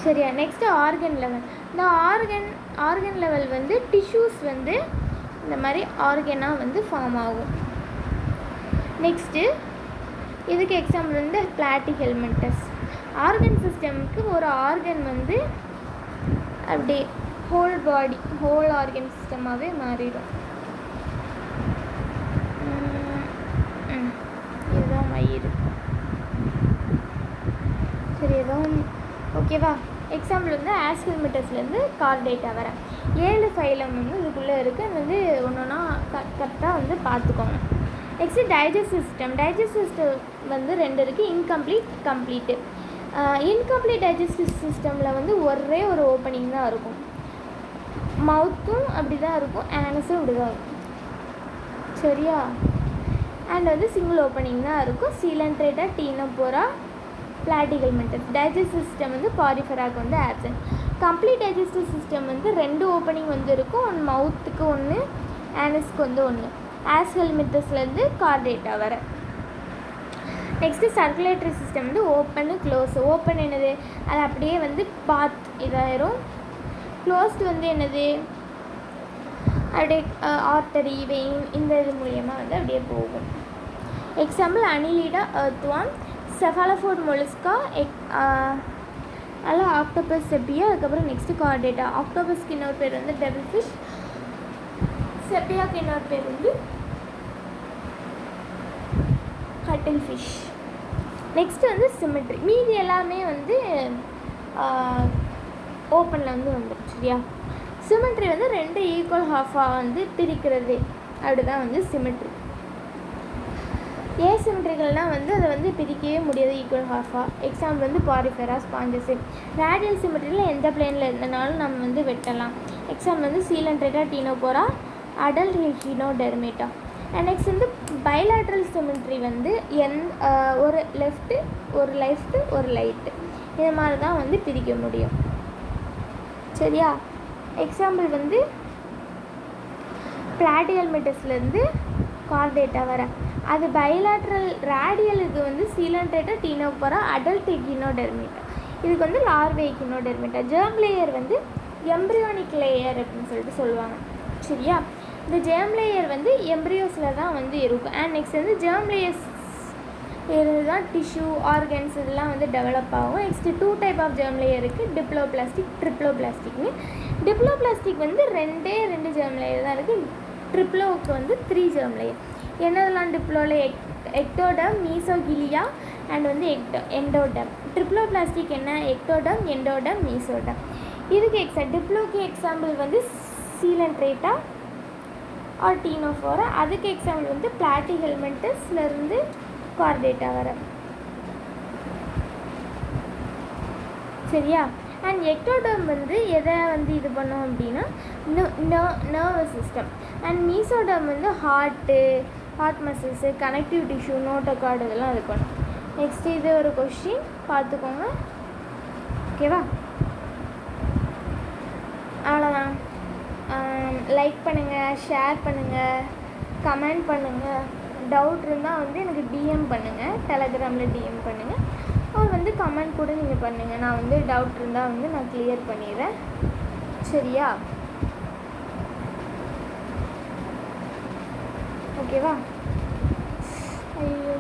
சரியா? Next organ level. இந்த ஆர்கன் லெவல் வந்து டிஷ்யூஸ் வந்து இந்த மாதிரி ஆர்கனாக வந்து ஃபார்ம் ஆகும். நெக்ஸ்ட்டு இதுக்கு எக்ஸாம்பிள் வந்து ஃப்ளாட்டி ஹெல்மெண்டஸ். ஆர்கன் சிஸ்டமுக்கு ஒரு ஆர்கன் வந்து அப்படியே ஹோல் ஆர்கன் சிஸ்டமாகவே மாறிடும். இதுதான் மயிர். சரி, எதுவும் ஓகேவா? எக்ஸாம்பிள் வந்து ஆஸ் ஹெல்மெண்டஸ்லேருந்து கார்டேட்டா வர 7 ஃபைலம் வந்து இதுக்குள்ளே இருக்குது. அது வந்து ஒன்று ஒன்றா கரெக்டாக வந்து பார்த்துக்கோங்க. நெக்ஸ்ட்டு டைஜஸ்ட் சிஸ்டம் வந்து 2 இருக்குது, இன்கம்ப்ளீட், கம்ப்ளீட்டு. இன்கம்ப்ளீட் டைஜஸ்டிவ் சிஸ்டமில் வந்து ஒரே ஒரு ஓப்பனிங் தான் இருக்கும், மவுத்தும் அப்படி தான் இருக்கும், ஆனஸும் இப்படி தான் இருக்கும். சரியா? அண்ட் வந்து சிங்கிள் ஓப்பனிங் தான் இருக்கும், சீலன்ட்ரேட்டா, டீனோபோரா, பிளாட்டிகல்மெண்டஸ். டைஜஸ்டிவ் சிஸ்டம் வந்து பாரிஃபெராக்கு வந்து ஆப்சன்ட். கம்ப்ளீட் டைஜஸ்டிவ் சிஸ்டம் வந்து 2 ஓப்பனிங் வந்து இருக்கும், ஒன்று மவுத்துக்கு ஒன்று, ஆனஸ்க்கு வந்து ஒன்று. ஆஸ்ஹெல்மித்தஸ்லேருந்து கார்டேட்டா வர. நெக்ஸ்ட்டு சர்க்குலேட்டரி சிஸ்டம் வந்து ஓப்பனு க்ளோஸ். ஓப்பன் என்னது, அது அப்படியே வந்து பாத் இதாயிரும். க்ளோஸ்டு வந்து என்னது, அப்படியே ஆர்டரி, வெயின் இந்த இது மூலியமாக வந்து அப்படியே போகும். எக்ஸாம்பிள் அனிலீடா, எர்த்வார்ம், செஃபாலோஃபோட் மொலுஸ்கா, அதில் ஆக்டோபஸ், செப்பியா, அதுக்கப்புறம் நெக்ஸ்ட்டு கார்டேட்டா. ஆக்டோபஸ்க்கு இன்னொரு பேர் வந்து டெபிள் ஃபிஷ், செப்பியாவுக்கு இன்னொரு பேர் வந்து கட்டில் ஃபிஷ். நெக்ஸ்ட்டு வந்து சிமெட்ரி. மீதி எல்லாமே வந்து ஓப்பனில் வந்து வந்துடும். சரியா? சிமெட்ரி வந்து 2 ஈக்குவல் ஹாஃபாக வந்து பிரிக்கிறது, அப்படி தான் வந்து சிமெட்ரி. ஏசிமெட்ரிகள்னால் வந்து அதை வந்து பிரிக்கவே முடியாது ஈக்குவல் ஹாஃபாக. எக்ஸாம்பிள் வந்து பாரிஃபெரா, ஸ்பாஞ்சஸு. ரேடியல் சிமெட்ரியில் எந்த பிளேனில் இருந்தனாலும் நம்ம வந்து வெட்டலாம். எக்ஸாம்பிள் வந்து சீலன்ட்ரேட்டா, டீனோபோரா, அடல்ட் ஹீனோடெர்மேட்டா. நெக்ஸ்ட் வந்து பைலாட்ரல் சிமெட்ரி வந்து ஒரு லெஃப்ட்டு ஒரு ரைட்டு, இது மாதிரி தான் வந்து பிரிக்க முடியும். சரியா? எக்ஸாம்பிள் வந்து பிளாட்டிகல்மெண்டஸ்லேருந்து கார்டேட்டா வர, அது பைலாட்ரல். ரேடியல் இது வந்து சீலன்ட்ரேட்டா, டீனோபோரா, அடல்ட் ஹீனோடெர்மேட்டா. இதுக்கு வந்து லார்வே ஹீனோடெர்மேட்டா. ஜெர்ம் லேயர் வந்து எம்ப்ரியோனிக் லேயர் அப்படின்னு சொல்லிட்டு சொல்லுவாங்க. சரியா? இந்த ஜெர்ம் லேயர் வந்து எம்ப்ரியோஸில் தான் வந்து இருக்கும். அண்ட் நெக்ஸ்ட் வந்து ஜெர்ம் லேயர்ஸ் இருந்து தான் டிஷ்யூ, ஆர்கன்ஸ் இதெல்லாம் வந்து டெவலப் ஆகும். Next 2 type of germ layer இருக்குது, டிப்ளோபிளாஸ்டிக், ட்ரிப்ளோபிளாஸ்டிக்னு. டிப்ளோபிளாஸ்டிக் வந்து 2 ஜெர்ம் லேயர் தான் இருக்குது. ட்ரிப்ளோவுக்கு வந்து 3 ஜெர்ம் லேயர். என்னதெல்லாம் டிப்ளோவில் எக்டோடர்ம், மீசோகிலியா அண்ட் வந்து எண்டோடர்ம். ட்ரிப்ளோபிளாஸ்டிக் என்ன, எக்டோடர்ம், எண்டோடர்ம், மீசோடர்ம். இதுக்கு டிப்ளோக்கு எக்ஸாம்பிள் வந்து சீலன்ட்ரேட்டா ஆர் டீனோஃபோரா. அதுக்கு எக்ஸாம்பிள் வந்து பிளாட்டிகல்மெண்டஸ்லேருந்து கார்டேட்டா வர. சரியா? அண்ட் எக்டோடர்ம் வந்து எதை வந்து இது பண்ணோம் அப்படின்னா நர்வஸ் சிஸ்டம். அண்ட் மீசோடர்ம் வந்து heart muscles, connective tissue, notochord இதெல்லாம் இது பண்ணும். நெக்ஸ்ட் இது ஒரு கொஸ்டின் பார்த்துக்கோங்க. ஓகேவா? அவ்வளோதான். லைக் பண்ணுங்கள், ஷேர் பண்ணுங்கள், கமெண்ட் பண்ணுங்கள். டவுட் இருந்தால் வந்து எனக்கு டிஎம் பண்ணுங்கள், டெலகிராமில் டிஎம் பண்ணுங்கள். அவர் வந்து கமெண்ட் கூட நீங்கள் பண்ணுங்கள். நான் வந்து டவுட் இருந்தால் வந்து நான் கிளியர் பண்ணிடுறேன். சரியா? ஓகேவா? ஐயோ,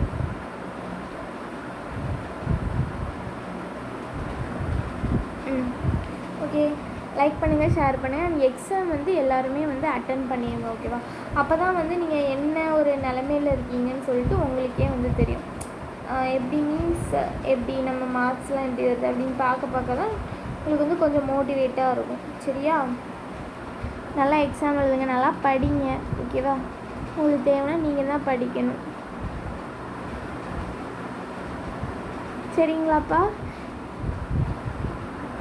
ஓகே. லைக் பண்ணுங்கள், ஷேர் பண்ணுங்கள். அண்ட் எக்ஸாம் வந்து எல்லாருமே வந்து அட்டன் பண்ணிடுங்க. ஓகேவா? அப்போ தான் வந்து நீங்கள் என்ன ஒரு நிலமையில் இருக்கீங்கன்னு சொல்லிட்டு உங்களுக்கே வந்து தெரியும். எப்படி மீன்ஸ் எப்படி நம்ம மார்க்ஸ்லாம் எப்படி வருது அப்படின்னு பார்க்க தான் உங்களுக்கு வந்து கொஞ்சம் மோட்டிவேட்டாக இருக்கும். சரியா? நல்லா எக்ஸாம் எழுதுங்க, நல்லா படிங்க. ஓகேவா? உங்களுக்கு தேவைன்னா நீங்கள் தான் படிக்கணும். சரிங்களாப்பா?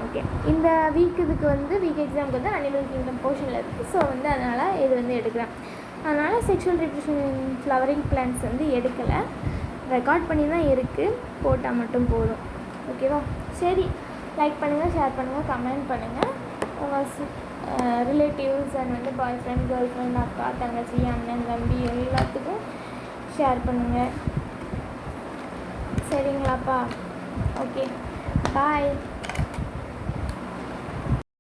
ஓகே. இந்த இதுக்கு வந்து வீக் எக்ஸாமுக்கு வந்து அனிமல் கிங்டம் போர்ஷனில் இருக்குது. ஸோ வந்து அதனால் இது வந்து எடுக்கிறேன். அதனால் செக்ஷுவல் ரிப்ரடக்ஷன் ஃப்ளவரிங் பிளான்ஸ் வந்து எடுக்கலை, ரெக்கார்ட் பண்ணி தான் இருக்குது, போட்டால் மட்டும் போதும். ஓகேவா? சரி, லைக் பண்ணுங்கள், ஷேர் பண்ணுங்கள், கமெண்ட் பண்ணுங்கள். உங்கள் ரிலேட்டிவ்ஸ் அண்ட் வந்து பாய் ஃப்ரெண்ட், கேர்ள் ஃப்ரெண்ட், அக்கா, தங்கச்சி, அண்ணன், தம்பி எல்லாத்துக்கும் ஷேர் பண்ணுங்கள். சரிங்களாப்பா? ஓகே, பாய்.